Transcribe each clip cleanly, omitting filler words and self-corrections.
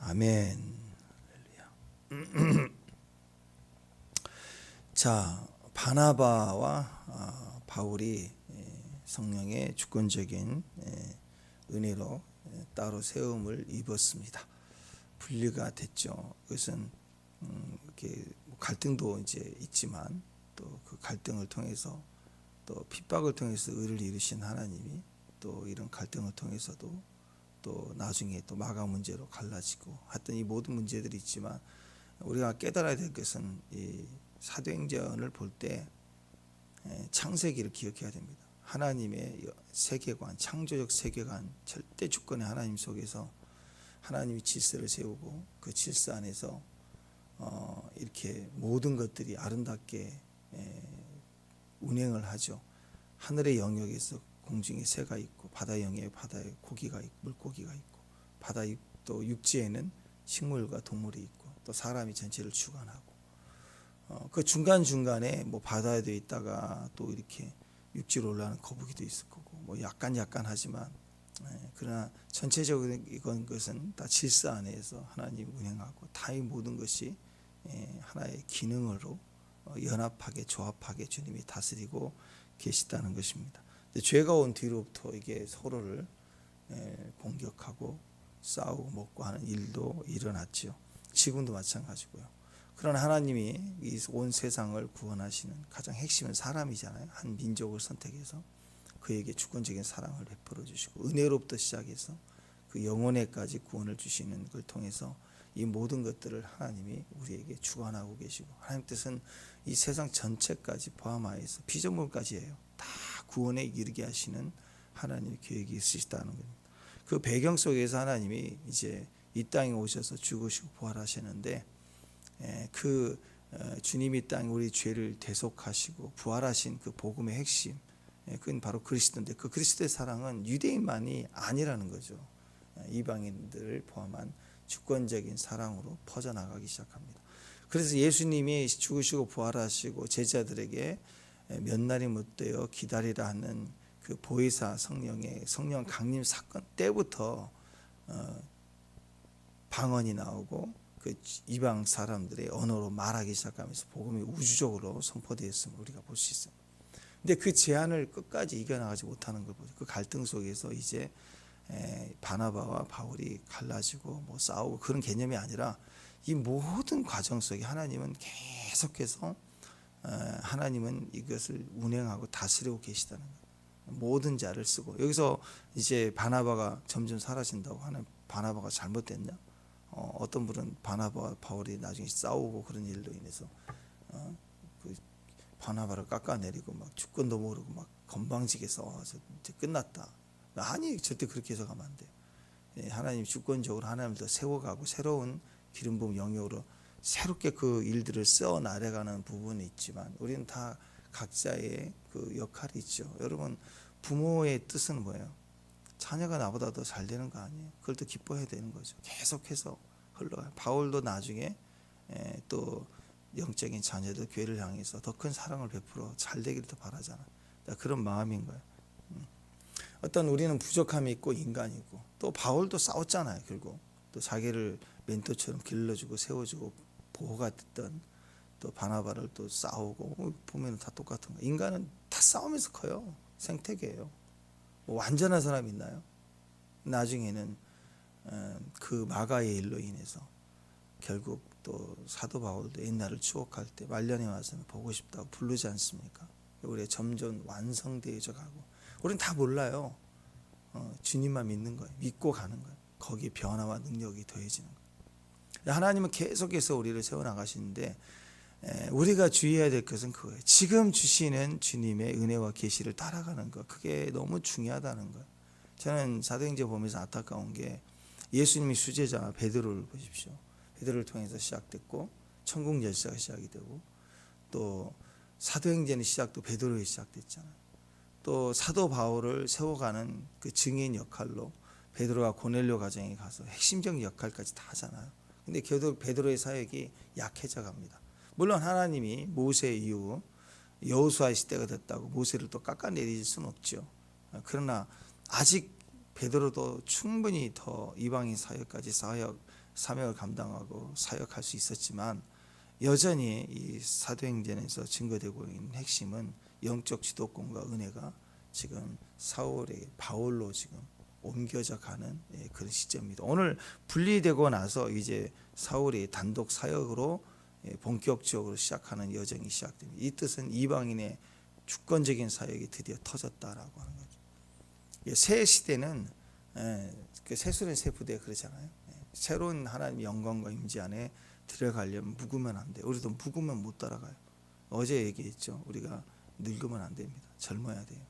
아멘. 자, 바나바와 바울이 성령의 주권적인 은혜로 따로 세움을 입었습니다. 분리가 됐죠. 그것은 이렇게 갈등도 이제 있지만 또 그 갈등을 통해서 또 핍박을 통해서 의를 이루신 하나님이 또 이런 갈등을 통해서도 또 나중에 또 마가 문제로 갈라지고 하여튼 이 모든 문제들이 있지만 우리가 깨달아야 될 것은 이 사도행전을 볼 때 창세기를 기억해야 됩니다. 하나님의 세계관, 창조적 세계관, 절대 주권의 하나님 속에서 하나님이 질서를 세우고 그 질서 안에서 이렇게 모든 것들이 아름답게 운행을 하죠. 하늘의 영역에서 공중에 새가 있고 바다 영역에 바다에 고기가 있고 물고기가 있고 바다 또 육지에는 식물과 동물이 있고 또 사람이 전체를 주관하고 그 중간중간에 뭐 바다에도 있다가 또 이렇게 육지로 올라가는 거북이도 있을 거고 뭐 약간 하지만 그러나 전체적으로 이건 것은 다 질서 안에서 하나님이 운행하고 다 이 모든 것이 하나의 기능으로 연합하게 조합하게 주님이 다스리고 계시다는 것입니다. 죄가 온 뒤로부터 이게 서로를 공격하고 싸우고 먹고 하는 일도 일어났죠. 지금도 마찬가지고요. 그러나 하나님이 이 온 세상을 구원하시는 가장 핵심은 사람이잖아요. 한 민족을 선택해서 그에게 주권적인 사랑을 베풀어 주시고 은혜로부터 시작해서 그 영혼에까지 구원을 주시는 걸 통해서 이 모든 것들을 하나님이 우리에게 주관하고 계시고 하나님 뜻은 이 세상 전체까지 포함하여서 피조물까지예요. 다 구원에 이르게 하시는 하나님의 계획이 있으시다는 겁니다. 그 배경 속에서 하나님이 이제 이 땅에 오셔서 죽으시고 부활하시는데 그 주님이 땅 우리 죄를 대속하시고 부활하신 그 복음의 핵심 그건 바로 그리스도인데 그 그리스도의 사랑은 유대인만이 아니라는 거죠. 이방인들을 포함한 주권적인 사랑으로 퍼져나가기 시작합니다. 그래서 예수님이 죽으시고 부활하시고 제자들에게 몇 날이 못되어 기다리라 하는 그 보혜사 성령의 성령 강림 사건 때부터 방언이 나오고 그 이방 사람들의 언어로 말하기 시작하면서 복음이 우주적으로 선포되었음을 우리가 볼 수 있어요. 근데 그 제한을 끝까지 이겨나가지 못하는 걸 보죠. 그 갈등 속에서 이제 바나바와 바울이 갈라지고 뭐 싸우고 그런 개념이 아니라 이 모든 과정 속에 하나님은 계속해서 하나님은 이것을 운행하고 다스리고 계시다는 거예요. 모든 자를 쓰고 여기서 이제 바나바가 점점 사라진다고 하는 바나바가 잘못됐냐? 어떤 분은 바나바와 바울이 나중에 싸우고 그런 일로 인해서 그 바나바를 깎아내리고 막 주권도 모르고 막 건방지게 싸워서 이제 끝났다. 아니 절대 그렇게 해석하면 안 돼요. 하나님 주권적으로 하나님을 더 세워가고 새로운 기름 부음 영역으로 새롭게 그 일들을 써 나가는 부분이 있지만 우리는 다 각자의 그 역할이 있죠. 여러분 부모의 뜻은 뭐예요? 자녀가 나보다 더 잘 되는 거 아니에요? 그걸 또 기뻐해야 되는 거죠. 계속해서 흘러가요. 바울도 나중에 또 영적인 자녀들 교회를 향해서 더 큰 사랑을 베풀어 잘 되기를 더 바라잖아요. 그런 마음인 거예요. 어떤 우리는 부족함이 있고 인간이고 또 바울도 싸웠잖아요. 결국 또 자기를 멘토처럼 길러주고 세워주고 보호가 됐던 또 바나바를 또 싸우고 보면 다 똑같은 거예요. 인간은 다 싸우면서 커요. 생태계예요. 뭐 완전한 사람 있나요? 나중에는 그 마가의 일로 인해서 결국 또 사도 바울도 옛날을 추억할 때 말년에 와서는 보고 싶다고 부르지 않습니까? 우리가 점점 완성되어져 가고 우리는 다 몰라요. 주님만 믿는 거예요. 믿고 가는 거예요. 거기에 변화와 능력이 더해지는 거예요. 하나님은 계속해서 우리를 세워나가시는데 우리가 주의해야 될 것은 그거예요. 지금 주시는 주님의 은혜와 계시를 따라가는 것. 그게 너무 중요하다는 거예요. 저는 사도행전 보면서 안타까운 게 예수님이 수제자 베드로를 보십시오. 베드로를 통해서 시작됐고 천국 열쇠가 시작이 되고 또 사도행전의 시작도 베드로에 시작됐잖아요. 또 사도 바울을 세워가는 그 증인 역할로 베드로가 고넬료 가정에 가서 핵심적 역할까지 다 하잖아요. 근데 결국 베드로의 사역이 약해져 갑니다. 물론 하나님이 모세 이후 여호수아의 시대가 됐다고 모세를 또 깎아내릴 수는 없죠. 그러나 아직 베드로도 충분히 더 이방인 사역까지 사역 사명을 감당하고 사역할 수 있었지만 여전히 이 사도행전에서 증거되고 있는 핵심은 영적 주도권과 은혜가 지금 사울의 바울로 지금 옮겨져 가는 그런 시점입니다. 오늘 분리되고 나서 이제 사울이 단독 사역으로 본격적으로 시작하는 여정이 시작됩니다. 이 뜻은 이방인의 주권적인 사역이 드디어 터졌다라고 하는 거죠. 새 시대는 새술은 새 부대 그러잖아요. 새로운 하나님의 영광과 임재 안에 들어가려면 묵으면 안 돼요. 우리도 묵으면 못 따라가요. 어제 얘기했죠. 우리가 늙으면 안 됩니다. 젊어야 돼요.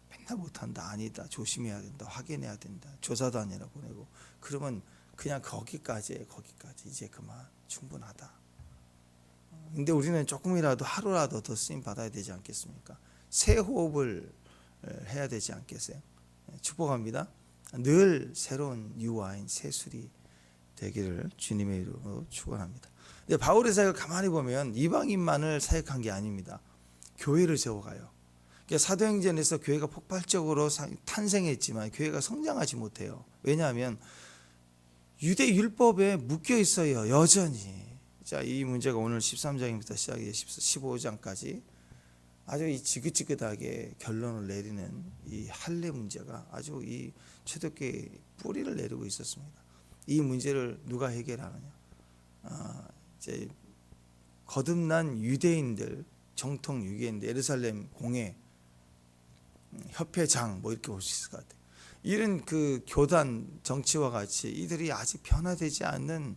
맨날 못한다, 아니다, 조심해야 된다, 확인해야 된다, 조사단이라 보내고 그러면 그냥 거기까지 이제 그만 충분하다. 근데 우리는 조금이라도 하루라도 더 쓰임 받아야 되지 않겠습니까? 새 호흡을 해야 되지 않겠어요? 축복합니다. 늘 새로운 유와인 새 술이 되기를 주님의 이름으로 축원합니다. 근데 바울의 사역을 가만히 보면 이방인만을 사역한 게 아닙니다. 교회를 세워가요. 그러니까 사도행전에서 교회가 폭발적으로 탄생했지만 교회가 성장하지 못해요. 왜냐하면 유대 율법에 묶여 있어요. 여전히. 자, 이 문제가 오늘 13장부터 시작해 15장까지 아주 이 지긋지긋하게 결론을 내리는 이 할례 문제가 아주 이 초대교회의 뿌리를 내리고 있었습니다. 이 문제를 누가 해결하느냐? 이제 거듭난 유대인들, 정통 유대인들, 예루살렘 공회, 협회장 뭐 이렇게 볼 수 있을 것 같아요. 이런 그 교단 정치와 같이 이들이 아직 변화되지 않는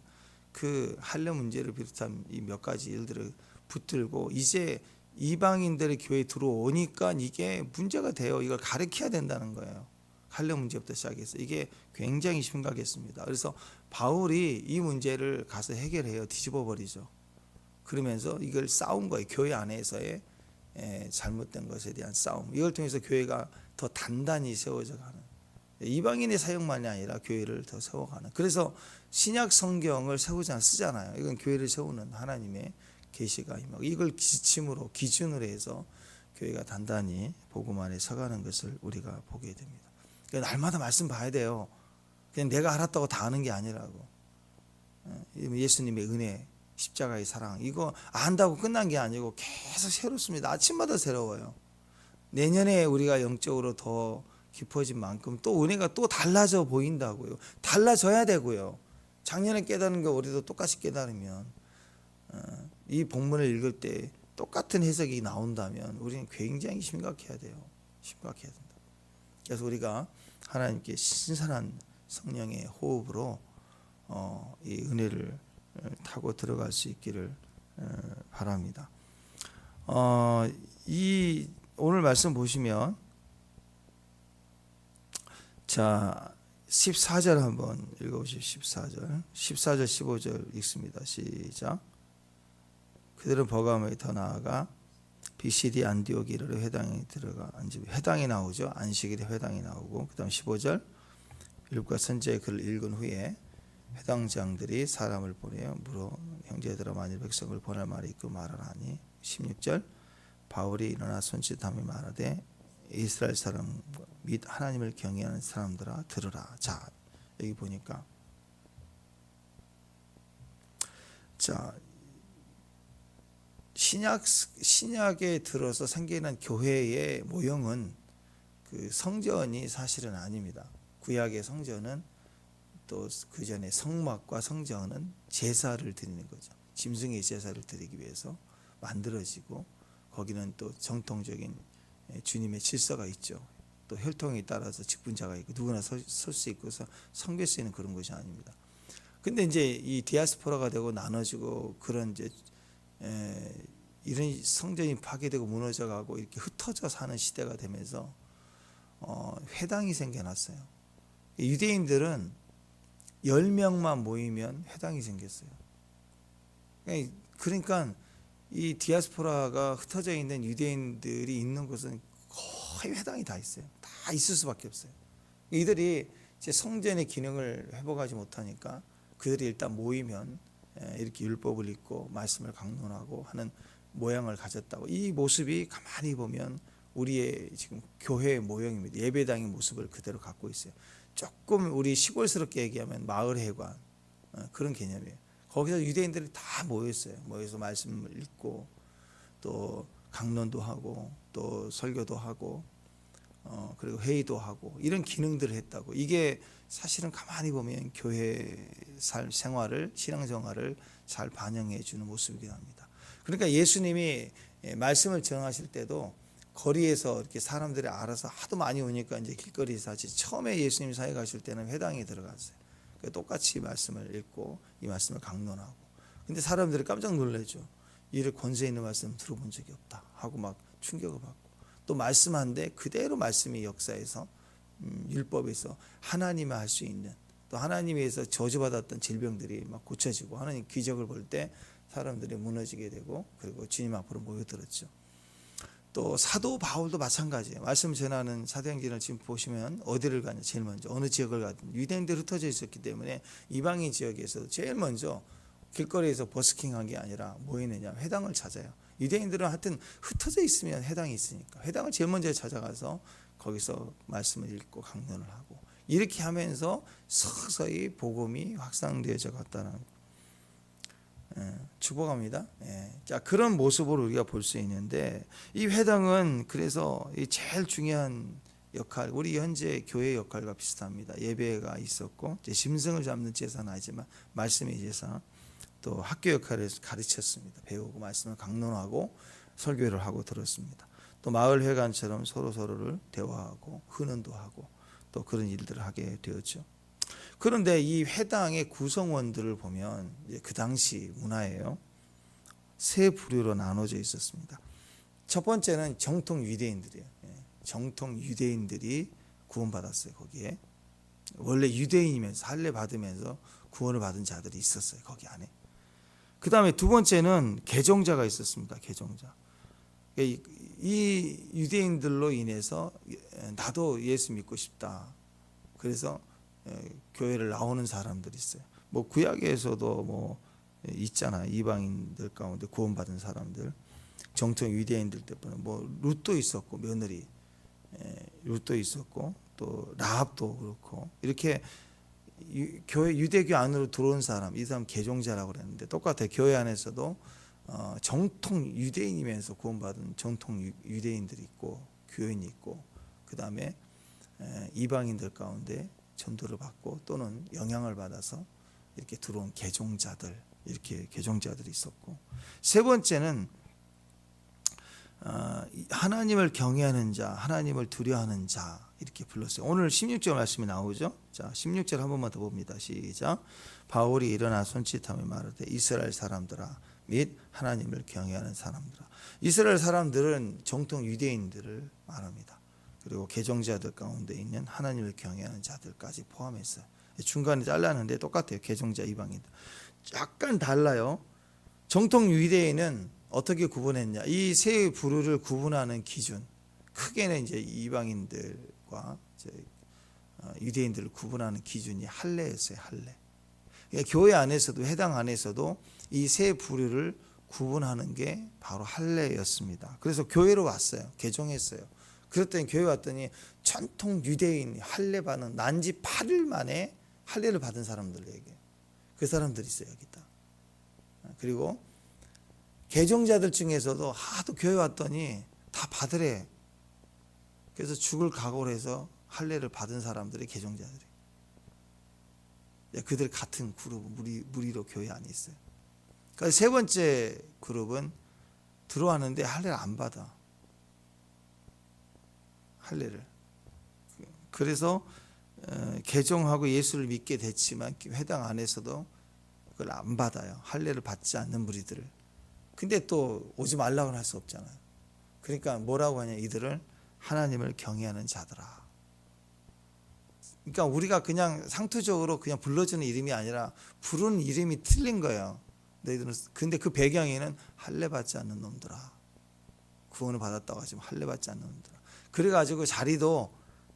그 할례 문제를 비롯한 이 몇 가지 일들을 붙들고 이제 이방인들의 교회에 들어오니까 이게 문제가 돼요. 이걸 가르쳐야 된다는 거예요. 할례 문제부터 시작해서 이게 굉장히 심각했습니다. 그래서 바울이 이 문제를 가서 해결해요. 뒤집어 버리죠. 그러면서 이걸 싸운 거예요. 교회 안에서의 잘못된 것에 대한 싸움. 이걸 통해서 교회가 더 단단히 세워져 가는, 이방인의 사역만이 아니라 교회를 더 세워가는. 그래서 신약 성경을 세우지 쓰잖아요. 이건 교회를 세우는 하나님의 계시가 임하고 이걸 기침으로 기준으로 해서 교회가 단단히 복음 안에 서가는 것을 우리가 보게 됩니다. 그러니까 날마다 말씀 봐야 돼요. 그냥 내가 알았다고 다 아는 게 아니라고. 예수님의 은혜, 십자가의 사랑 이거 안다고 끝난 게 아니고 계속 새롭습니다. 아침마다 새로워요. 내년에 우리가 영적으로 더 깊어진 만큼 또 은혜가 또 달라져 보인다고요. 달라져야 되고요. 작년에 깨달은 거 우리도 똑같이 깨달으면 이 본문을 읽을 때 똑같은 해석이 나온다면 우리는 굉장히 심각해야 돼요. 심각해야 된다. 그래서 우리가 하나님께 신선한 성령의 호흡으로 이 은혜를 타고 들어갈 수 있기를 바랍니다. 이 오늘 말씀 보시면 자 14절 한번 읽어보시죠. 14절 15절 읽습니다. 시작. 그들은 버가모에 더 나아가 비시디 안디옥 이르러 회당에 들어가 앉으며 회당이 나오죠. 안식일에 회당이 나오고 그 다음 15절 율법과 선지자의 글을 읽은 후에 회당장들이 사람을 보내어 물어 형제들아 만일 백성을 보낼 말이 있고 말하라니 16절 바울이 일어나 손짓하며 말하되 이스라엘 사람 및 하나님을 경외하는 사람들아 들으라. 자 여기 보니까 자 신약에 들어서 생기는 교회의 모형은 그 성전이 사실은 아닙니다. 구약의 성전은 또 그 전에 성막과 성전은 제사를 드리는 거죠. 짐승의 제사를 드리기 위해서 만들어지고 거기는 또 정통적인 주님의 질서가 있죠. 또 혈통에 따라서 직분자가 있고 누구나 설 수 있고 섬길 수 있는 그런 것이 아닙니다. 근데 이제 이 디아스포라가 되고 나눠지고 그런 이제 이런 성전이 파괴되고 무너져가고 이렇게 흩어져 사는 시대가 되면서 회당이 생겨났어요. 유대인들은 10명만 모이면 회당이 생겼어요. 그러니까 이 디아스포라가 흩어져 있는 유대인들이 있는 곳은 거의 회당이 다 있어요. 다 있을 수밖에 없어요. 이들이 이제 성전의 기능을 회복하지 못하니까 그들이 일단 모이면 이렇게 율법을 읽고 말씀을 강론하고 하는 모양을 가졌다고. 이 모습이 가만히 보면 우리의 지금 교회의 모형입니다. 예배당의 모습을 그대로 갖고 있어요. 조금 우리 시골스럽게 얘기하면 마을 회관, 그런 개념이에요. 거기서 유대인들이 다 모였어요. 모여서 말씀을 읽고 또 강론도 하고 또 설교도 하고 그리고 회의도 하고 이런 기능들을 했다고. 이게 사실은 가만히 보면 교회 생활을 신앙생활을 잘 반영해 주는 모습이긴 합니다. 그러니까 예수님이 말씀을 전하실 때도 거리에서 이렇게 사람들이 알아서 하도 많이 오니까 이제 길거리에서 하지, 처음에 예수님 사회 가실 때는 회당에 들어갔어요. 똑같이 말씀을 읽고 이 말씀을 강론하고. 근데 사람들이 깜짝 놀라죠. 이를 권세 있는 말씀 들어본 적이 없다 하고 막 충격을 받고, 또 말씀한데 그대로 말씀이 역사에서 율법에서 하나님이 할 수 있는, 또 하나님에서 저주받았던 질병들이 막 고쳐지고 하나님 기적을 볼 때 사람들이 무너지게 되고, 그리고 주님 앞으로 모여들었죠. 또 사도 바울도 마찬가지예요. 말씀 전하는 사도행전을 지금 보시면 어디를 가냐, 제일 먼저 어느 지역을 가든 유대인들이 흩어져 있었기 때문에 이방인 지역에서 제일 먼저 길거리에서 버스킹한 게 아니라 뭐 했느냐, 회당을 찾아요. 유대인들은 하여튼 흩어져 있으면 회당이 있으니까 회당을 제일 먼저 찾아가서 거기서 말씀을 읽고 강론을 하고, 이렇게 하면서 서서히 복음이 확산되어져 갔다는, 축복합니다. 자, 그런 모습으로 우리가 볼 수 있는데, 이 회당은 그래서 제일 중요한 역할, 우리 현재 교회 역할과 비슷합니다. 예배가 있었고, 이제 짐승을 잡는 제사는 아니지만 말씀의 제사, 또 학교 역할을 가르쳤습니다. 배우고 말씀을 강론하고 설교를 하고 들었습니다. 또 마을 회관처럼 서로를 대화하고 훈훈도 하고 또 그런 일들을 하게 되었죠. 그런데 이 회당의 구성원들을 보면 그 당시 문화예요. 세 부류로 나눠져 있었습니다. 첫 번째는 정통 유대인들이에요. 정통 유대인들이 구원받았어요. 거기에 원래 유대인이면서 할례 받으면서 구원을 받은 자들이 있었어요. 거기 안에. 그 다음에 두 번째는 개종자가 있었습니다. 개종자. 이 유대인들로 인해서 나도 예수 믿고 싶다. 그래서 교회를 나오는 사람들이 있어요. 뭐 구약에서도 뭐 있잖아. 이방인들 가운데 구원받은 사람들, 정통 유대인들 때문에 뭐 룻도 있었고, 며느리 룻도 있었고, 또 라합도 그렇고, 이렇게 교회 유대교 안으로 들어온 사람, 이 사람 개종자라고 그랬는데 똑같아요. 교회 안에서도 정통 유대인이면서 구원받은 정통 유대인들이 있고, 교인이 있고, 그 다음에 이방인들 가운데 전도를 받고 또는 영향을 받아서 이렇게 들어온 개종자들, 이렇게 개종자들이 있었고, 세 번째는 하나님을 경외하는 자, 하나님을 두려워하는 자, 이렇게 불렀어요. 오늘 16절 말씀이 나오죠. 자, 16절 한 번만 더 봅니다. 시작. 바울이 일어나 손짓하며 말하되 이스라엘 사람들아 및 하나님을 경외하는 사람들아. 이스라엘 사람들은 정통 유대인들을 말합니다. 그리고 개종자들 가운데 있는 하나님을 경외하는 자들까지 포함했어요. 중간에 잘랐는데 똑같아요. 개종자, 이방인들. 약간 달라요. 정통 유대인은 어떻게 구분했냐? 이 세 부류를 구분하는 기준, 크게는 이제 이방인들과 이제 유대인들을 구분하는 기준이 할례였어요. 할례. 그러니까 교회 안에서도, 회당 안에서도 이 세 부류를 구분하는 게 바로 할례였습니다. 그래서 교회로 왔어요. 개종했어요. 그랬더니 교회 왔더니 전통 유대인 할례 받는, 난지 8일 만에 할례를 받은 사람들에게, 그 사람들이 있어요. 여기다. 그리고 개종자들 중에서도 하도 교회 왔더니 다 받으래. 그래서 죽을 각오를 해서 할례를 받은 사람들이 개종자들이. 그들 같은 그룹, 무리로 교회 안에 있어요. 그러니까 세 번째 그룹은 들어왔는데 할례를 안 받아. 할례를. 그래서 개종하고 예수를 믿게 됐지만 회당 안에서도 그걸 안 받아요. 할례를 받지 않는 무리들을. 근데 또 오지 말라고는 할 수 없잖아요. 그러니까 뭐라고 하냐, 이들을 하나님을 경외하는 자들아. 그러니까 우리가 그냥 상투적으로 그냥 불러주는 이름이 아니라 부르는 이름이 틀린 거예요. 너희들은. 근데 그 배경에는 할례 받지 않는 놈들아. 구원을 받았다고 하지만 할례 받지 않는 놈들아. 그래가지고 자리도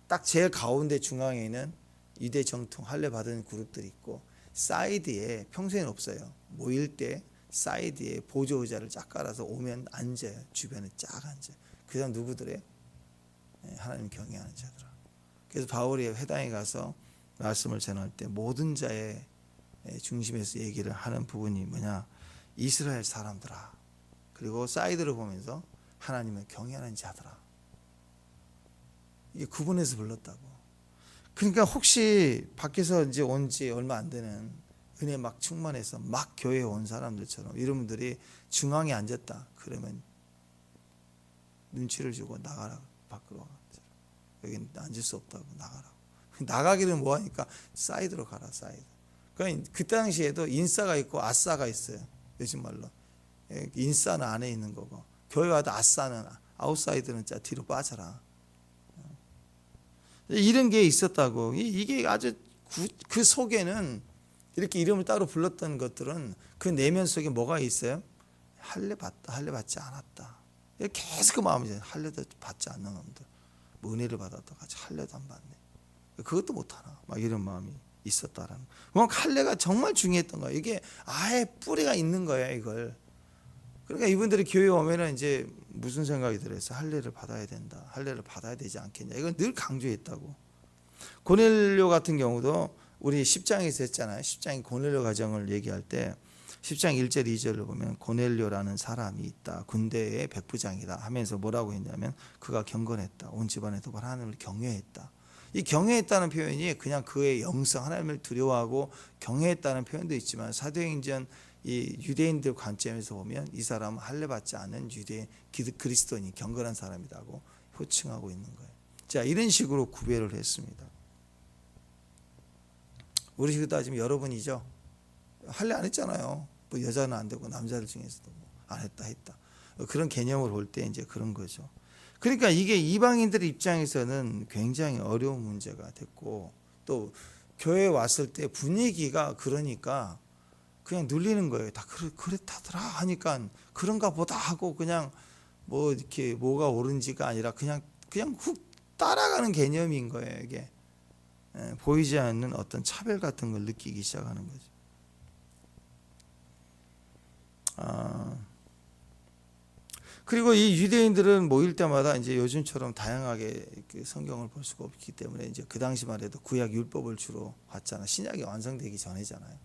딱 제일 가운데 중앙에는 유대 정통 할례 받은 그룹들이 있고, 사이드에 평소에는 없어요. 모일 때 사이드에 보조 의자를 쫙 깔아서 오면 앉아요. 주변에 쫙 앉아요. 그 다음 누구들이에요? 하나님 경외하는 자들. 그래서 바울이 회당에 가서 말씀을 전할 때 모든 자의 중심에서 얘기를 하는 부분이 뭐냐, 이스라엘 사람들아, 그리고 사이드를 보면서 하나님을 경외하는 자들아, 이게 구분해서 불렀다고. 그러니까 혹시 밖에서 이제 온 지 얼마 안 되는 은혜 막 충만해서 막 교회에 온 사람들처럼 이런 분들이 중앙에 앉았다 그러면 눈치를 주고 나가라, 밖으로 와. 여기는 앉을 수 없다고, 나가라고. 나가기는 뭐하니까 사이드로 가라, 사이드. 그러니까 그 당시에도 인싸가 있고 아싸가 있어요. 요즘 말로 인싸는 안에 있는 거고, 교회 와도 아싸는, 아웃사이드는 자 뒤로 빠져라. 이런 게 있었다고. 이게 아주 그 속에는, 이렇게 이름을 따로 불렀던 것들은 그 내면 속에 뭐가 있어요? 할례 받다, 할례 받지 않았다. 계속 그 마음이죠. 할례도 받지 않는 놈들, 뭐 은혜를 받았다 같이 할례도 안 받네, 그것도 못하나, 막 이런 마음이 있었다라는. 뭐 할례가 정말 중요했던 거예요. 이게 아예 뿌리가 있는 거예요, 이걸. 그러니까 이분들이 교회 오면은 이제 무슨 생각이 들어서 할례를 받아야 된다, 할례를 받아야 되지 않겠냐, 이건 늘 강조했다고. 고넬료 같은 경우도 우리 10장에서 했잖아요. 10장이 고넬료 가정을 얘기할 때 10장 1절 2절을 보면 고넬료라는 사람이 있다, 군대의 백부장이다 하면서 뭐라고 했냐면 그가 경건했다, 온 집안에 도발 하나님을 경외했다. 이 경외했다는 표현이 그냥 그의 영성, 하나님을 두려워하고 경외했다는 표현도 있지만 사도행전 이 유대인들 관점에서 보면 이 사람은 할례 받지 않은 유대 그리스도인이 경건한 사람이라고 호칭하고 있는 거예요. 자, 이런 식으로 구별을 했습니다. 우리 식으로 따지면 여러분이죠. 할례 안 했잖아요. 뭐 여자는 안 되고 남자들 중에서도 뭐 안 했다 그런 개념을 볼 때 이제 그런 거죠. 그러니까 이게 이방인들의 입장에서는 굉장히 어려운 문제가 됐고, 또 교회에 왔을 때 분위기가 그러니까 그냥 눌리는 거예요. 다 그렇다더라 하니까 그런가 보다 하고 그냥 뭐 이렇게 뭐가 옳은지가 아니라 그냥 훅 따라가는 개념인 거예요. 이게 보이지 않는 어떤 차별 같은 걸 느끼기 시작하는 거죠. 그리고 이 유대인들은 모일 때마다 이제 요즘처럼 다양하게 성경을 볼 수가 없기 때문에 이제 그 당시만 해도 구약 율법을 주로 봤잖아. 신약이 완성되기 전이잖아요.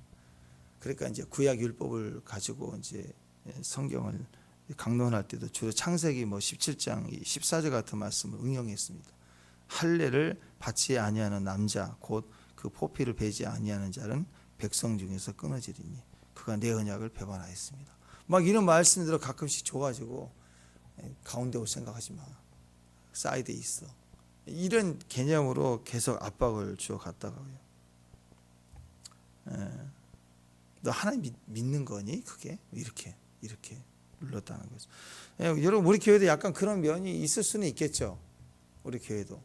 그러니까 이제 구약 율법을 가지고 이제 성경을 강론할 때도 주로 창세기 뭐 17장 14절 같은 말씀을 응용했습니다. 할례를 받지 아니하는 남자 곧 그 포피를 베지 아니하는 자는 백성 중에서 끊어지리니 그가 내 언약을 배반하였습니다. 막 이런 말씀들을 가끔씩 줘가지고 가운데 올 생각하지 마, 사이드에 있어, 이런 개념으로 계속 압박을 주어 갔다고요. 너 하나님 믿는 거니? 그게 이렇게 눌렀다는 거죠. 여러분 우리 교회도 약간 그런 면이 있을 수는 있겠죠. 우리 교회도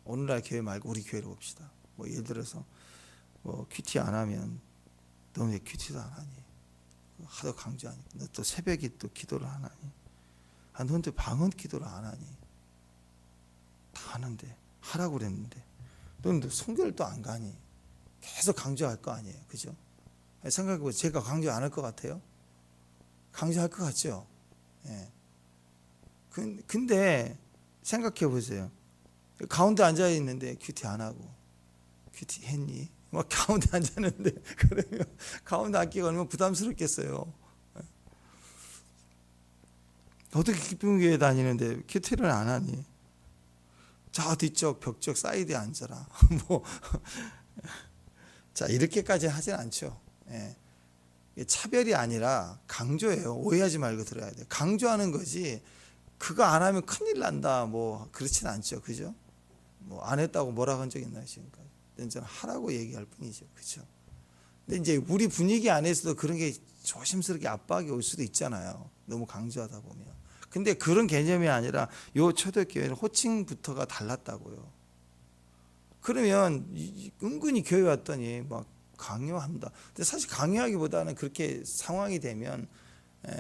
오늘날 교회 말고 우리 교회로 봅시다. 뭐 예를 들어서 뭐 큐티 안 하면 너 왜 큐티도 안 하니? 하도 강조하니. 너 또 새벽에 또 기도를 안 하니? 너는 또 방언 기도를 안 하니? 다 하는데, 하라고 그랬는데 너는 성결을 또 안 가니? 계속 강조할 거 아니에요, 그죠? 생각해보세요. 제가 강조 안 할 것 같아요? 강조할 것 같죠? 예. 근데 생각해 보세요. 가운데 앉아 있는데 큐티 안 하고, 큐티 했니? 막 가운데 앉았는데 그러면 가운데 앉기가 얼마나 부담스럽겠어요. 어떻게 기쁨교회 다니는데 큐티를 안 하니? 저 뒤쪽 벽쪽 사이드에 앉아라. 뭐 자, 이렇게까지 하진 않죠. 예. 차별이 아니라 강조예요. 오해하지 말고 들어야 돼요. 강조하는 거지 그거 안 하면 큰일 난다 뭐 그렇진 않죠. 그죠? 뭐 안 했다고 뭐라고 한 적 있나요 지금까지? 저는 하라고 얘기할 뿐이죠. 그렇죠? 근데 이제 우리 분위기 안에서도 그런 게 조심스럽게 압박이 올 수도 있잖아요. 너무 강조하다 보면. 근데 그런 개념이 아니라 요 초대교회는 호칭부터가 달랐다고요. 그러면 은근히 교회 왔더니 막 강요한다. 근데 사실 강요하기보다는 그렇게 상황이 되면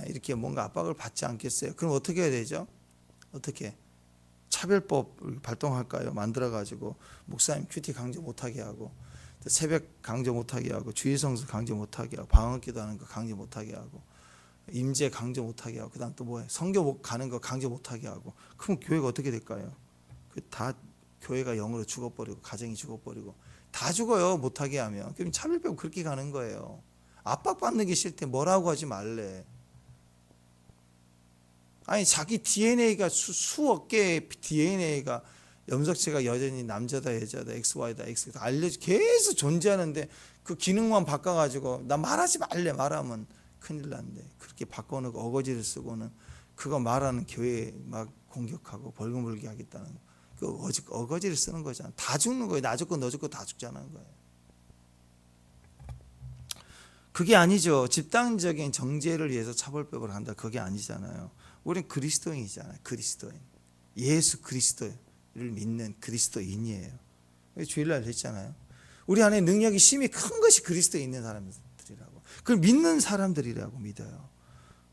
이렇게 뭔가 압박을 받지 않겠어요? 그럼 어떻게 해야 되죠? 어떻게? 차별법 발동할까요? 만들어가지고 목사님 큐티 강조 못하게 하고, 새벽 강조 못하게 하고, 주일성수 강조 못하게 하고, 방언기도 하는 거 강조 못하게 하고, 임재 강조 못하게 하고, 그다음 또 뭐예요? 성교 가는 거 강조 못하게 하고. 그럼 교회가 어떻게 될까요? 다 교회가 영으로 죽어버리고 가정이 죽어버리고 다 죽어요. 못하게 하면. 그럼 차별법 그렇게 가는 거예요. 압박받는 게 싫대. 뭐라고 하지 말래. 아니 자기 DNA가 수억 개의 DNA가 염색체가 여전히 남자다 여자다 XY다 X다 알려져 계속 존재하는데 그 기능만 바꿔가지고 나 말하지 말래. 말하면 큰일 난데 그렇게 바꿔놓고 어거지를 쓰고는 그거 말하는 교회 막 공격하고 벌금 물게 하겠다는 그 어거지를 쓰는 거잖아. 다 죽는 거예요. 나 죽고 너 죽고 다 죽자는 거예요. 그게 아니죠. 집단적인 정죄를 위해서 차별법을 한다. 그게 아니잖아요. 우리는 그리스도인이잖아요. 그리스도인. 예수 그리스도를 믿는 그리스도인이에요. 주일날 했잖아요. 우리 안에 능력이 심히 큰 것이 그리스도에 있는 사람들이라고. 그걸 믿는 사람들이라고 믿어요.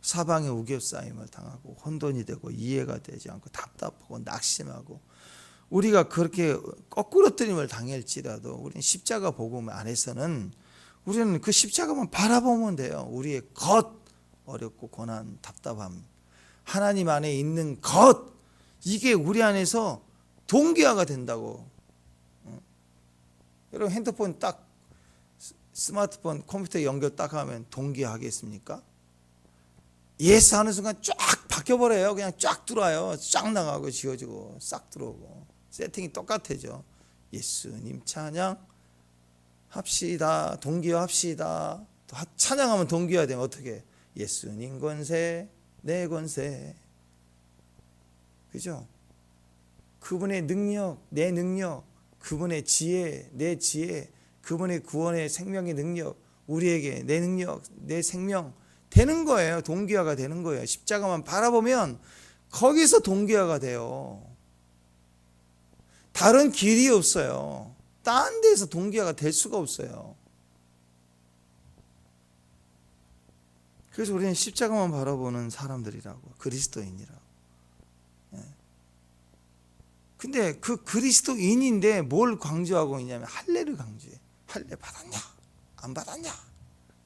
사방에 우겨싸임을 당하고 혼돈이 되고 이해가 되지 않고 답답하고 낙심하고 우리가 그렇게 거꾸로뜨림을 당할지라도 우리는 십자가 복음 안에서는 우리는 그 십자가만 바라보면 돼요. 우리의 것 어렵고 고난 답답함 하나님 안에 있는 것 이게 우리 안에서 동기화가 된다고. 여러분 핸드폰 딱 스마트폰 컴퓨터 연결 딱 하면 동기화하겠습니까? 예스 하는 순간 쫙 바뀌어버려요. 그냥 쫙 들어와요. 쫙 나가고 지워지고 싹 들어오고 세팅이 똑같아져. 예수님 찬양 합시다. 동기화 합시다. 찬양하면 동기화 되면 어떻게? 예수님 권세 내 권세. 그죠? 그분의 능력 내 능력 그분의 지혜 내 지혜 그분의 구원의 생명의 능력 우리에게 내 능력 내 생명 되는 거예요. 동기화가 되는 거예요. 십자가만 바라보면 거기서 동기화가 돼요. 다른 길이 없어요. 딴 데서 동기화가 될 수가 없어요. 그래서 우리는 십자가만 바라보는 사람들이라고. 그리스도인이라고. 근데 그 그리스도인인데 뭘 강조하고 있냐면 할례를 강조해. 할례 받았냐? 안 받았냐?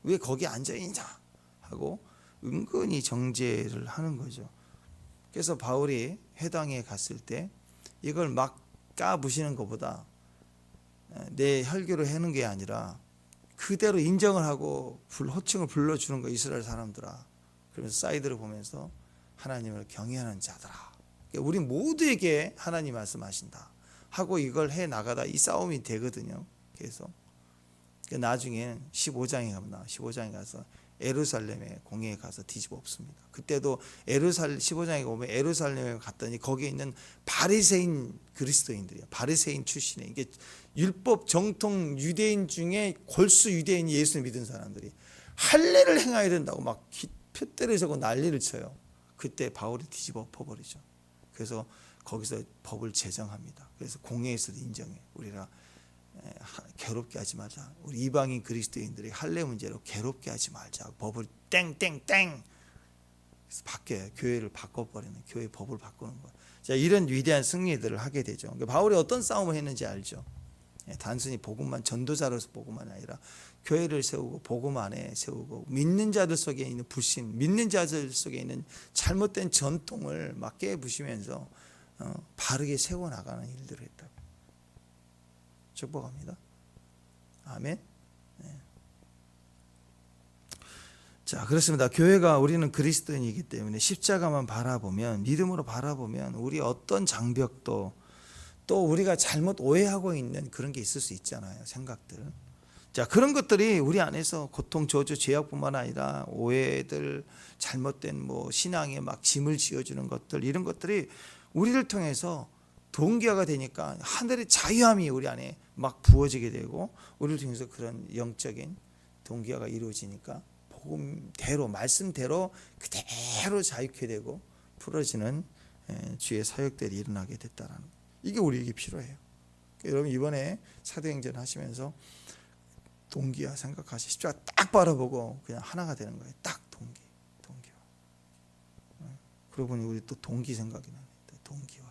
왜 거기 앉아있냐? 하고 은근히 정죄를 하는 거죠. 그래서 바울이 회당에 갔을 때 이걸 막 까부시는 것보다 내 혈교를 하는 게 아니라 그대로 인정을 하고 호칭을 불러주는 거 이스라엘 사람들아. 그러면서 사이드를 보면서 하나님을 경외하는 자들아. 우리 모두에게 하나님 말씀하신다 하고 이걸 해 나가다 이 싸움이 되거든요. 계속 나중에는 15장에 가면 15장에 가서 예루살렘에 공회에 가서 뒤집어 엎습니다. 그때도 15장에 오면 예루살렘에 갔더니 거기에 있는 바리새인 그리스도인들이야. 바리새인 출신의 이게 율법 정통 유대인 중에 골수 유대인이 예수를 믿은 사람들이 할례를 행해야 된다고 막 푯대를 세고 난리를 쳐요. 그때 바울이 뒤집어 엎어버리죠. 그래서 거기서 법을 제정합니다. 그래서 공회에서도 인정해. 우리가 괴롭게 하지 말자. 우리 이방인 그리스도인들이 할례 문제로 괴롭게 하지 말자. 법을 땡땡땡 그래서 바뀌어요. 교회를 바꿔버리는 교회 법을 바꾸는 거예요. 자, 이런 위대한 승리들을 하게 되죠. 그러니까 바울이 어떤 싸움을 했는지 알죠. 단순히 복음만 전도자로서 복음만 아니라 교회를 세우고 복음 안에 세우고 믿는 자들 속에 있는 불신, 믿는 자들 속에 있는 잘못된 전통을 막 깨부시면서 바르게 세워나가는 일들을 했다고. 축복합니다. 아멘. 네. 자, 그렇습니다. 교회가 우리는 그리스도인이기 때문에 십자가만 바라보면 믿음으로 바라보면 우리 어떤 장벽도 또 우리가 잘못 오해하고 있는 그런 게 있을 수 있잖아요. 생각들. 자, 그런 것들이 우리 안에서 고통, 저주, 죄악뿐만 아니라 오해들, 잘못된 신앙에 막 짐을 지어주는 것들 이런 것들이 우리를 통해서 동기화가 되니까 하늘의 자유함이 우리 안에 막 부어지게 되고 우리를 통해서 그런 영적인 동기화가 이루어지니까 복음대로 말씀대로 그대로 자유케 되고 풀어지는 주의 사역들이 일어나게 됐다라는 거. 이게 우리에게 필요해요. 여러분 이번에 사도행전 하시면서 동기화 생각하시 십자가 딱 바라보고 그냥 하나가 되는 거예요. 딱 동기화. 그러고 보니 우리 또 동기 생각이 나네. 동기화.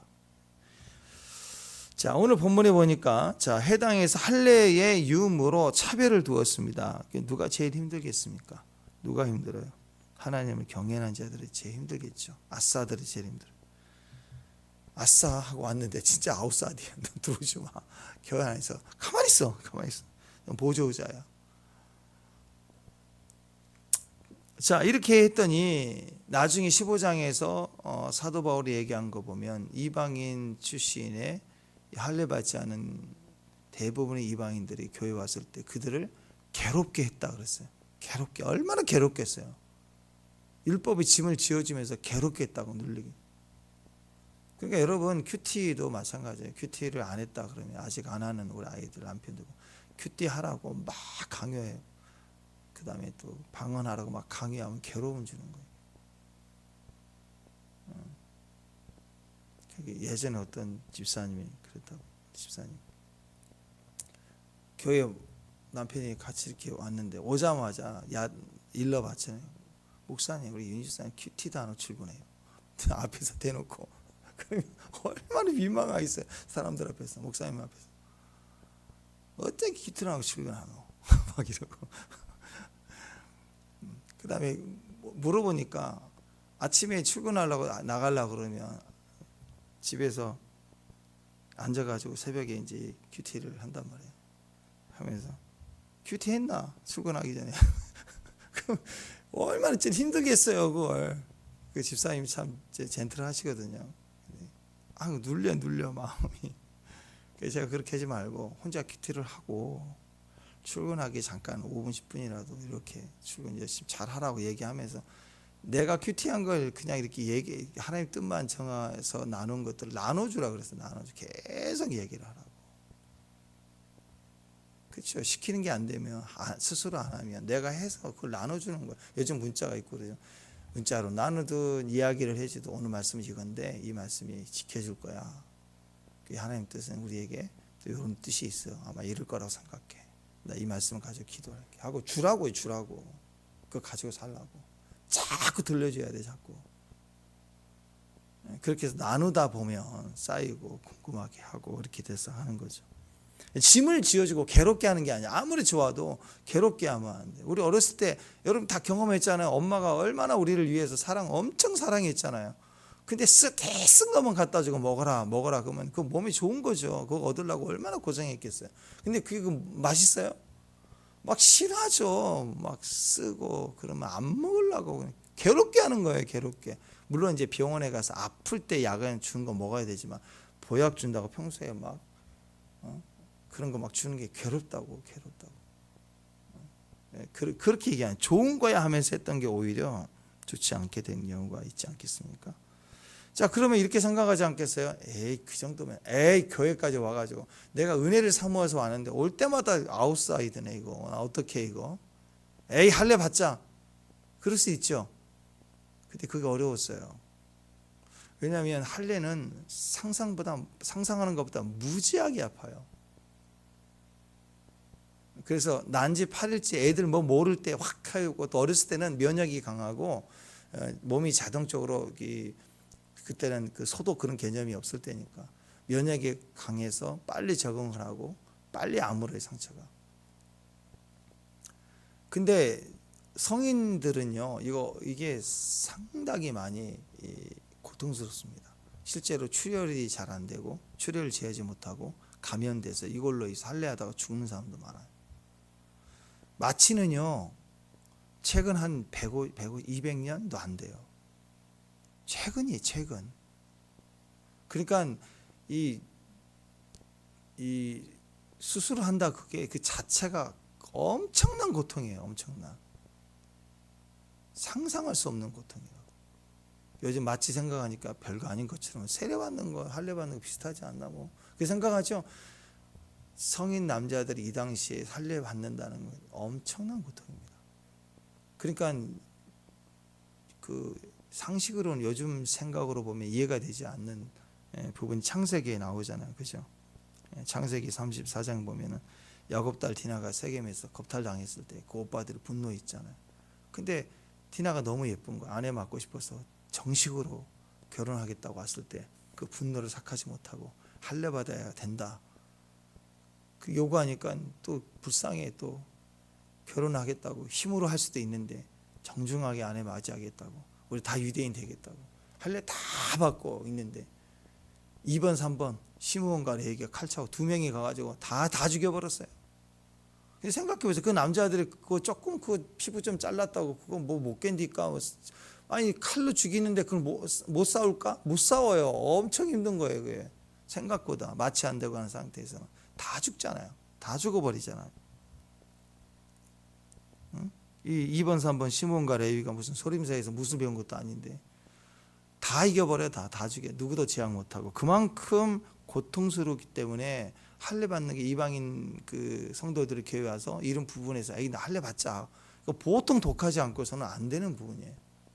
자, 오늘 본문에 보니까 자, 해당에서 할례의 유무로 차별을 두었습니다. 누가 제일 힘들겠습니까? 누가 힘들어요? 하나님을 경외하는 자들이 제일 힘들겠죠. 아싸들이 제일 힘들어요. 아싸 하고 왔는데 진짜 아웃사이드야. 너 들어오지 마. 교회 안에서 가만히 있어. 넌 보조자야. 자, 이렇게 했더니 나중에 15장에서 사도 바울이 얘기한 거 보면 이방인 출신의 할례받지 않은 대부분의 이방인들이 교회 왔을 때 그들을 괴롭게 했다 그랬어요. 괴롭게, 얼마나 괴롭겠어요. 율법의 짐을 지어주면서 괴롭게 했다고, 눌리게. 그러니까 여러분, 큐티도 마찬가지예요. 큐티를 안 했다 그러면, 아직 안 하는 우리 아이들, 남편들 큐티 하라고 막 강요해요. 그 다음에 또 방언하라고 막 강요하면 괴로움 주는 거예요. 예전에 어떤 집사님이 그랬다고. 집사님 교회 남편이 같이 이렇게 왔는데 오자마자 일러 봤잖아요. 목사님, 우리 윤 집사님 큐티도 안 하고 출근해요. 앞에서 대놓고. 그러면 얼마나 민망하겠어요. 사람들 앞에서, 목사님 앞에서. 어떻게 큐티를 하고 출근하노? 막 이러고. 그 다음에 물어보니까 아침에 출근하려고 나가려고 그러면 집에서 앉아가지고 새벽에 이제 큐티를 한단 말이에요. 하면서 큐티 했나? 출근하기 전에. 그럼 얼마나 좀 힘들겠어요, 그걸. 그 집사님이 참 젠틀하시거든요. 눌려 마음이. 그래서 제가 그렇게 하지 말고 혼자 큐티를 하고 출근하기 잠깐 5분 10분이라도 이렇게 출근 열심히 잘 하라고 얘기하면서, 내가 큐티한 걸 그냥 이렇게 하나님 뜻만 정해서 나눈 것들을 나눠주라 그래서 계속 얘기를 하라고. 그렇죠. 시키는 게 안 되면 스스로 안 하면 내가 해서 그걸 나눠주는 거예요. 요즘 문자가 있고 그래요. 문자로 나누든 이야기를 해줘도 오늘 말씀은 이건데 이 말씀이 지켜줄 거야. 그 하나님 뜻은 우리에게 또 이런 뜻이 있어. 아마 이럴 거라고 생각해. 나 이 말씀을 가지고 기도할게 하고 주라고. 그거 가지고 살라고. 자꾸 들려줘야 돼. 자꾸. 그렇게 해서 나누다 보면 쌓이고 궁금하게 하고 이렇게 돼서 하는 거죠. 짐을 지어주고 괴롭게 하는 게 아니야. 아무리 좋아도 괴롭게 하면 안 돼. 우리 어렸을 때 여러분 다 경험했잖아요. 엄마가 얼마나 우리를 위해서 엄청 사랑했잖아요. 근데 쓴 것만 갖다 주고 먹어라 그러면 그 몸이 좋은 거죠. 그거 얻으려고 얼마나 고생했겠어요. 근데 그게 맛있어요? 막 싫어하죠. 막 쓰고 그러면 안 먹으려고 괴롭게 하는 거예요. 괴롭게. 물론 이제 병원에 가서 아플 때 약을 주는 거 먹어야 되지만 보약 준다고 평소에 막 그런 거 막 주는 게 괴롭다고. 그렇게 얘기하는, 좋은 거야 하면서 했던 게 오히려 좋지 않게 된 경우가 있지 않겠습니까? 자, 그러면 이렇게 생각하지 않겠어요? 그 정도면 교회까지 와가지고 내가 은혜를 사모해서 왔는데 올 때마다 아웃사이드네 이거. 어떻게 이거? 할례 받자. 그럴 수 있죠. 근데 그게 어려웠어요. 왜냐하면 할례는 상상하는 것보다 무지하게 아파요. 그래서 난지 8일째 애들 모를 때 확 하고, 또 어렸을 때는 면역이 강하고 몸이 자동적으로 그때는 그 소독 그런 개념이 없을 때니까 면역이 강해서 빨리 적응을 하고 빨리 아물어요, 상처가. 근데 성인들은요, 이게 상당히 많이 고통스럽습니다. 실제로 출혈이 잘 안 되고 출혈을 제하지 못하고 감염돼서 이걸로 할례하다가 죽는 사람도 많아요. 마취는요, 최근 한 200년도 안 돼요. 최근. 그러니까 이 수술을 한다, 그게 그 자체가 엄청난 고통이에요. 엄청난. 상상할 수 없는 고통이라고. 요즘 마취 생각하니까 별거 아닌 것처럼 세례받는 거, 할례받는 거 비슷하지 않나 뭐. 그 생각하죠. 성인 남자들이 이 당시에 할례받는다는 건 엄청난 고통입니다. 그러니까 그 상식으로는, 요즘 생각으로 보면 이해가 되지 않는 부분이 창세기에 나오잖아요. 그죠? 창세기 34장 보면은 야곱 딸 디나가 세겜에서 겁탈당했을 때 그 오빠들이 분노했잖아요. 근데 디나가 너무 예쁜 거야. 아내 맡고 싶어서 정식으로 결혼하겠다고 왔을 때 그 분노를 삭하지 못하고 할례 받아야 된다. 그 요구하니까 또 불쌍해. 또 결혼하겠다고 힘으로 할 수도 있는데 정중하게 아내 맞이하겠다고, 우리 다 유대인 되겠다고 할례 다 받고 있는데 2번 3번 시므온과 레위가 칼 차고 두 명이 가가지고 다 죽여버렸어요. 근데 생각해보세요. 그 남자들이 그거 조금 그 피부 좀 잘랐다고 그거 뭐 못 견딜까? 아니 칼로 죽이는데 그걸 못 싸울까? 못 싸워요. 엄청 힘든 거예요. 그게 생각보다 마취 안 되고 하는 상태에서는 다 죽잖아요. 다 죽어버리잖아요. 응? 이 2번 3번 시므온과 레위가 무슨 소림사에서 무슨 배운 것도 아닌데 다 이겨버려. 다 죽여. 누구도 제약 못하고. 그만큼 고통스럽기 때문에 할례 받는 게 이방인 그 성도들이 교회 와서 이런 부분에서 나 할례 받자. 보통 독하지 않고서는 안 되는 부분이에요.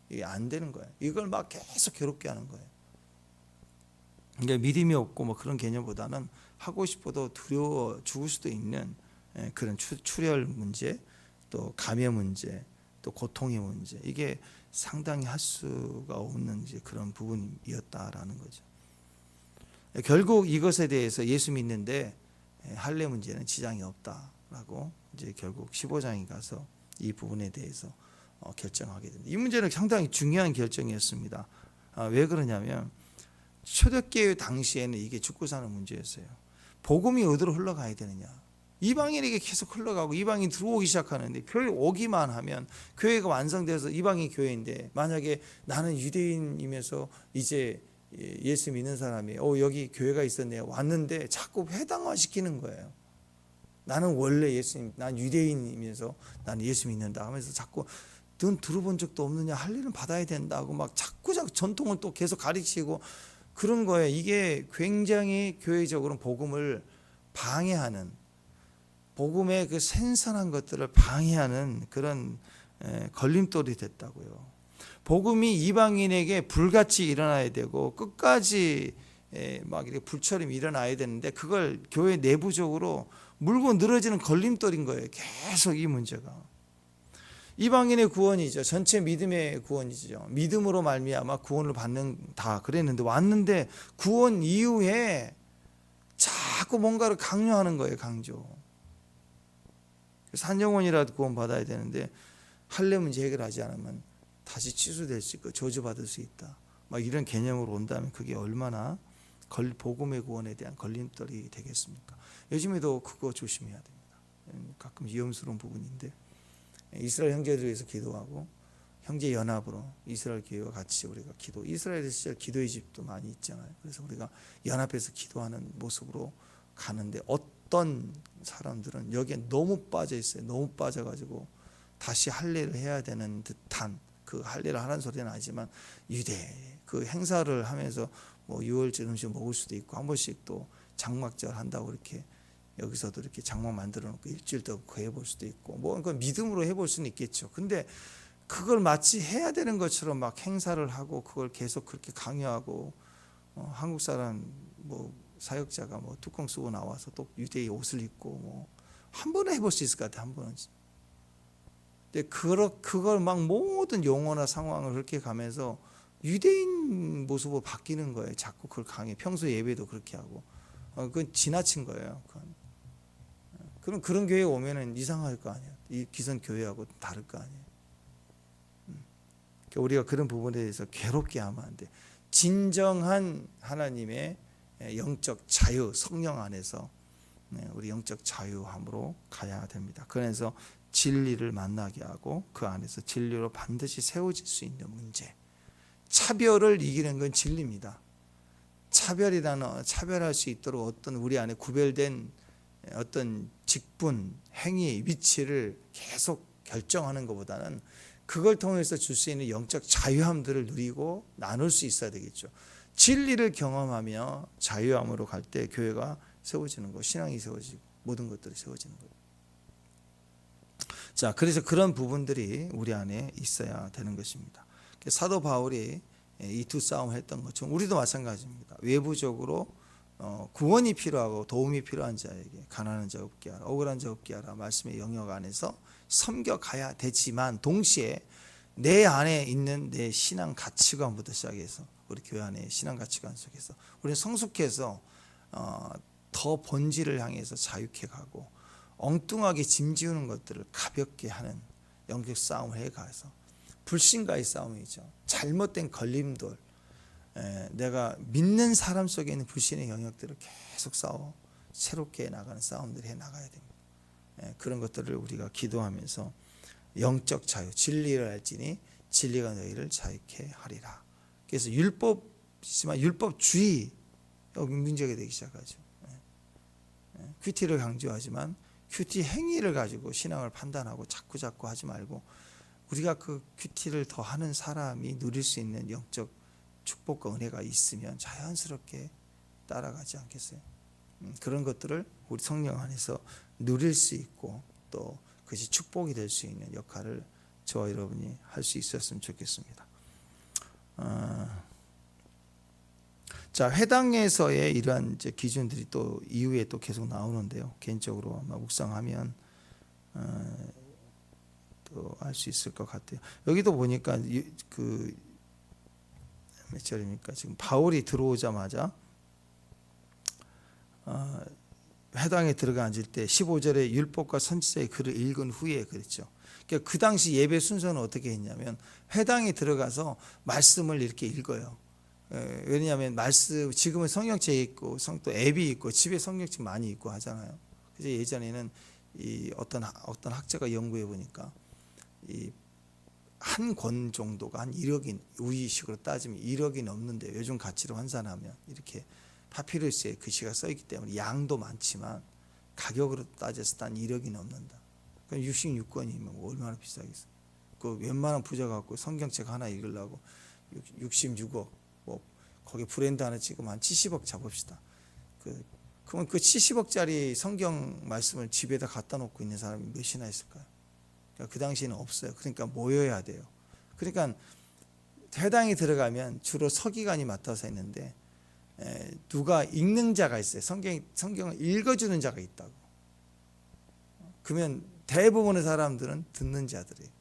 이게 안 되는 거예요. 이걸 막 계속 괴롭게 하는 거예요. 그러니까 믿음이 없고 뭐 그런 개념보다는 하고 싶어도 두려워 죽을 수도 있는 그런 출혈 문제, 또 감염 문제, 또 고통의 문제, 이게 상당히 할 수가 없는 이제 그런 부분이었다라는 거죠. 결국 이것에 대해서 예수 믿는데 할례 문제는 지장이 없다라고 이제 결국 15장에 가서 이 부분에 대해서 결정하게 됩니다. 이 문제는 상당히 중요한 결정이었습니다. 왜 그러냐면 초대교회 당시에는 이게 죽고 사는 문제였어요. 복음이 어디로 흘러가야 되느냐? 이방인에게 계속 흘러가고 이방인 들어오기 시작하는데 교회 오기만 하면 교회가 완성돼서 이방인 교회인데 만약에 나는 유대인이면서 이제 예수 믿는 사람이 여기 교회가 있었네요. 왔는데 자꾸 회당화 시키는 거예요. 나는 원래 난 유대인이면서 나는 예수 믿는다 하면서 자꾸 넌 들어본 적도 없느냐? 할례는 받아야 된다고 막 자꾸 전통을 또 계속 가르치고 그런 거예요. 이게 굉장히 교회적으로 복음을 방해하는, 복음의 그 생산한 것들을 방해하는 그런 걸림돌이 됐다고요. 복음이 이방인에게 불같이 일어나야 되고 끝까지 막 이렇게 불처럼 일어나야 되는데 그걸 교회 내부적으로 물고 늘어지는 걸림돌인 거예요. 계속 이 문제가. 이방인의 구원이죠. 전체 믿음의 구원이죠. 믿음으로 말미암아 구원을 받는다 그랬는데 왔는데 구원 이후에 자꾸 뭔가를 강요하는 거예요. 강조. 산영혼이라도 구원 받아야 되는데 할례 문제 해결하지 않으면 다시 취소될 수 있고 저주받을 수 있다. 막 이런 개념으로 온다면 그게 얼마나 복음의 구원에 대한 걸림돌이 되겠습니까? 요즘에도 그거 조심해야 됩니다. 가끔 위험스러운 부분인데 이스라엘 형제들을 위해서 기도하고 형제 연합으로 이스라엘 교회와 같이 우리가 이스라엘 시절 기도의 집도 많이 있잖아요. 그래서 우리가 연합해서 기도하는 모습으로 가는데 어떤 사람들은 여기에 너무 빠져 있어요. 너무 빠져가지고 다시 할례를 해야 되는 듯한 그 할례를 하는 소리는 아니지만 유대 그 행사를 하면서 뭐 6월절 음식 먹을 수도 있고 한 번씩 또 장막절 한다고 이렇게 여기서도 이렇게 장막 만들어 놓고 일주일 더 해볼 수도 있고 뭐 그건 믿음으로 해볼 수는 있겠죠. 근데 그걸 마치 해야 되는 것처럼 막 행사를 하고 그걸 계속 그렇게 강요하고 한국 사람 뭐 사역자가 뭐 뚜껑 쓰고 나와서 또 유대의 옷을 입고 뭐 한 번은 해볼 수 있을 것 같아. 한 번은. 근데 그걸 막 모든 용어나 상황을 그렇게 가면서 유대인 모습으로 바뀌는 거예요. 자꾸 그걸 강해. 평소 예배도 그렇게 하고 그건 지나친 거예요. 그럼 그런 교회에 오면은 이상할 거 아니에요. 이 기존 교회하고 다를 거 아니에요. 그러니까 우리가 그런 부분에 대해서 괴롭게 하면 안 돼. 진정한 하나님의 영적 자유, 성령 안에서 우리 영적 자유함으로 가야 됩니다. 그래서 진리를 만나게 하고 그 안에서 진리로 반드시 세워질 수 있는 문제. 차별을 이기는 건 진리입니다. 차별할 수 있도록 어떤 우리 안에 구별된 어떤 직분, 행위, 위치를 계속 결정하는 것보다는 그걸 통해서 줄 수 있는 영적 자유함들을 누리고 나눌 수 있어야 되겠죠. 진리를 경험하며 자유함으로 갈 때 교회가 세워지는 거, 신앙이 세워지고 모든 것들이 세워지는 거예요. 자, 그래서 그런 부분들이 우리 안에 있어야 되는 것입니다. 사도 바울이 이 두 싸움을 했던 것처럼 우리도 마찬가지입니다. 외부적으로 구원이 필요하고 도움이 필요한 자에게 가난한 자 없게 하라, 억울한 자 없게 하라 말씀의 영역 안에서 섬겨가야 되지만 동시에 내 안에 있는 내 신앙 가치관부터 시작해서 우리 교회 안에 신앙 가치관 속에서 우리는 성숙해서 더 본질을 향해서 자유케 가고 엉뚱하게 짐지우는 것들을 가볍게 하는 영적 싸움을 해가서 불신과의 싸움이죠. 잘못된 걸림돌, 내가 믿는 사람 속에 있는 불신의 영역들을 계속 새롭게 나가는 싸움들을 해 나가야 됩니다. 그런 것들을 우리가 기도하면서 영적 자유, 진리를 알지니 진리가 너희를 자유케 하리라. 그래서 율법이지만 율법주의 여기 문제가 되기 시작하죠. 큐티를 강조하지만 큐티 행위를 가지고 신앙을 판단하고 자꾸 하지 말고 우리가 그 큐티를 더 하는 사람이 누릴 수 있는 영적 축복과 은혜가 있으면 자연스럽게 따라가지 않겠어요? 그런 것들을 우리 성령 안에서 누릴 수 있고 또 그것이 축복이 될 수 있는 역할을 저와 여러분이 할 수 있었으면 좋겠습니다. 자, 회당에서의 이러한 이제 기준들이 또 이후에 또 계속 나오는데요. 개인적으로 아마 묵상하면 또 알 수 있을 것 같아요. 여기도 보니까 그 몇 절입니까? 지금 바울이 들어오자마자 회당에 들어가 앉을 때 15절에 율법과 선지자의 글을 읽은 후에 그랬죠. 그러니까 그 당시 예배 순서는 어떻게 했냐면 회당에 들어가서 말씀을 이렇게 읽어요. 왜냐하면 말씀 지금은 성경책 있고 또 앱이 있고 집에 성경책 많이 있고 하잖아요. 그래서 예전에는 이 어떤 학자가 연구해 보니까 이 한 권 정도가 한 1억인 우리식으로 따지면 1억이 넘는데 요즘 가치로 환산하면 이렇게 파피루스에 글씨가 써 있기 때문에 양도 많지만 가격으로 따져서 한 1억이 넘는다. 그럼 66권이면 얼마나 비싸겠어? 그 웬만한 부자 갖고 성경책 하나 읽으려고 66억 뭐 거기 브랜드 하나 찍으면 한 70억 잡읍시다. 그러면 그 70억짜리 성경 말씀을 집에다 갖다 놓고 있는 사람이 몇이나 있을까요? 그러니까 그 당시에는 없어요. 그러니까 모여야 돼요. 그러니까 회당에 들어가면 주로 서기관이 맡아서 했는데 누가 읽는 자가 있어요. 성경을 읽어주는 자가 있다고. 그러면 대부분의 사람들은 듣는 자들이에요.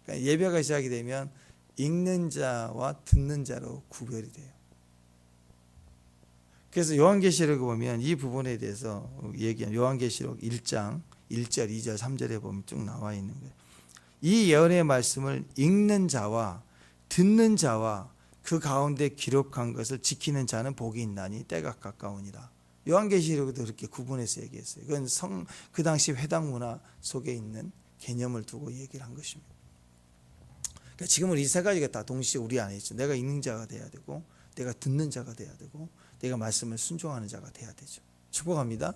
그러니까 예배가 시작이 되면 읽는 자와 듣는 자로 구별이 돼요. 그래서 요한계시록에 보면 이 부분에 대해서 얘기한 요한계시록 1장 1절, 2절, 3절에 보면 쭉 나와 있는 거예요. 이 예언의 말씀을 읽는 자와 듣는 자와 그 가운데 기록한 것을 지키는 자는 복이 있나니 때가 가까우니라. 요한계시록에도 그렇게 구분해서 얘기했어요. 그건 그 당시 회당 문화 속에 있는 개념을 두고 얘기를 한 것입니다. 그러니까 지금은 이 세 가지가 다 동시에 우리 안에 있죠. 내가 읽는 자가 돼야 되고 내가 듣는 자가 돼야 되고 내가 말씀을 순종하는 자가 돼야 되죠. 축복합니다.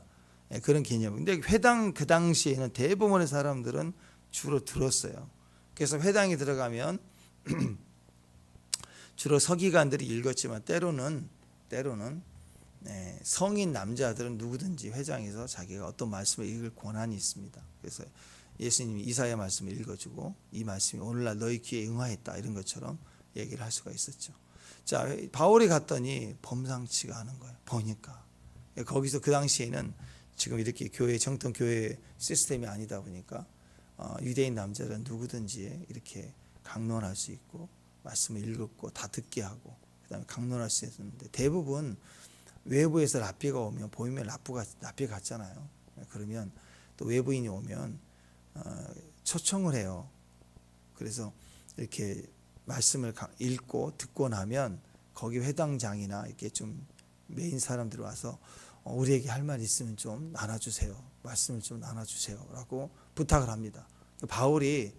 그런 개념. 근데 회당 그 당시에는 대부분의 사람들은 주로 들었어요. 그래서 회당에 들어가면 주로 서기관들이 읽었지만 때로는 성인 남자들은 누구든지 회장에서 자기가 어떤 말씀을 읽을 권한이 있습니다. 그래서 예수님이 이사야 말씀을 읽어주고 이 말씀이 오늘날 너희 귀에 응하였다 이런 것처럼 얘기를 할 수가 있었죠. 자, 바울이 갔더니 범상치가 않은 거예요. 보니까 거기서 그 당시에는 지금 이렇게 정통 교회 시스템이 아니다 보니까 유대인 남자는 누구든지 이렇게 강론할 수 있고 말씀을 읽고 다 듣게 하고 그다음에 강론할 수 있었는데 대부분 외부에서 랍비가 오면 보이면 랍비 같잖아요. 그러면 또 외부인이 오면 초청을 해요. 그래서 이렇게 말씀을 읽고 듣고 나면 거기 회당장이나 이렇게 좀 메인 사람들이 와서 우리에게 할 말 있으면 좀 나눠주세요. 말씀을 좀 나눠주세요. 라고 부탁을 합니다. 바울이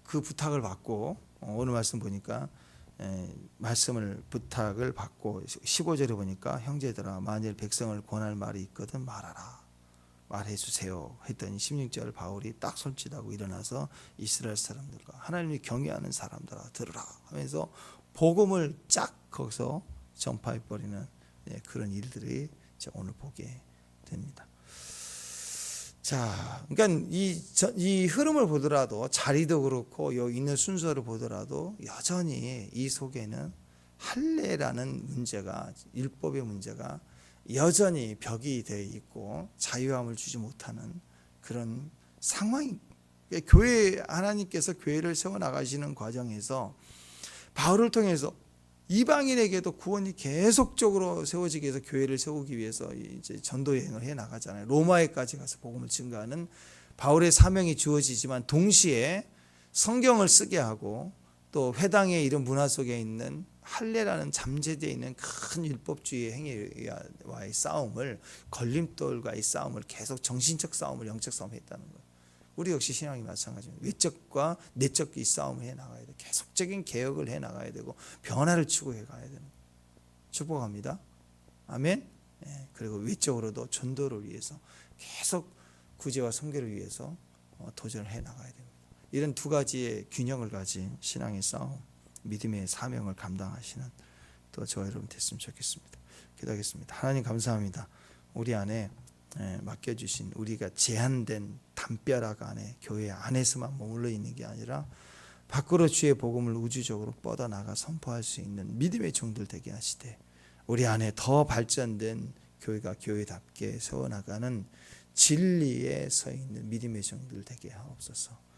그 부탁을 받고 오늘 말씀 보니까 말씀을 부탁을 받고 15절에 보니까 형제들아 만일 백성을 권할 말이 있거든 말하라. 말해주세요. 했더니 16절 바울이 딱 손짓하고 일어나서 이스라엘 사람들과 하나님을 경외하는 사람들아 들으라 하면서 복음을 쫙 거기서 전파해버리는 그런 일들이 오늘 보게 됩니다. 자, 그러니까 이 흐름을 보더라도 자리도 그렇고 여기 있는 순서를 보더라도 여전히 이 속에는 할례라는 문제가 율법의 문제가 여전히 벽이 되어 있고 자유함을 주지 못하는 그런 상황이 교회 하나님께서 교회를 세워 나가시는 과정에서 바울을 통해서 이방인에게도 구원이 계속적으로 세워지기 위해서 교회를 세우기 위해서 이제 전도 여행을 해 나가잖아요. 로마에까지 가서 복음을 증거하는 바울의 사명이 주어지지만 동시에 성경을 쓰게 하고 또 회당의 이런 문화 속에 있는 할례라는 잠재되어 있는 큰 율법주의 행위와의 싸움을, 걸림돌과의 싸움을, 계속 정신적 싸움을, 영적 싸움을 했다는 거예요. 우리 역시 신앙이 마찬가지입니다. 외적과 내적 이 싸움을 해 나가야 돼. 계속적인 개혁을 해 나가야 되고 변화를 추구해 가야 되는 거예요. 축복합니다. 아멘. 그리고 외적으로도 전도를 위해서 계속 구제와 선교를 위해서 도전을 해 나가야 됩니다. 이런 두 가지의 균형을 가진 신앙의 싸움, 믿음의 사명을 감당하시는 또 저와 여러분 됐으면 좋겠습니다. 기도하겠습니다. 하나님 감사합니다. 우리 안에 맡겨주신, 우리가 제한된 담벼락 안에, 교회 안에서만 머물러 있는 게 아니라 밖으로 주의 복음을 우주적으로 뻗어나가 선포할 수 있는 믿음의 종들 되게 하시되, 우리 안에 더 발전된 교회가 교회답게 세워나가는 진리에 서 있는 믿음의 종들 되게 하옵소서.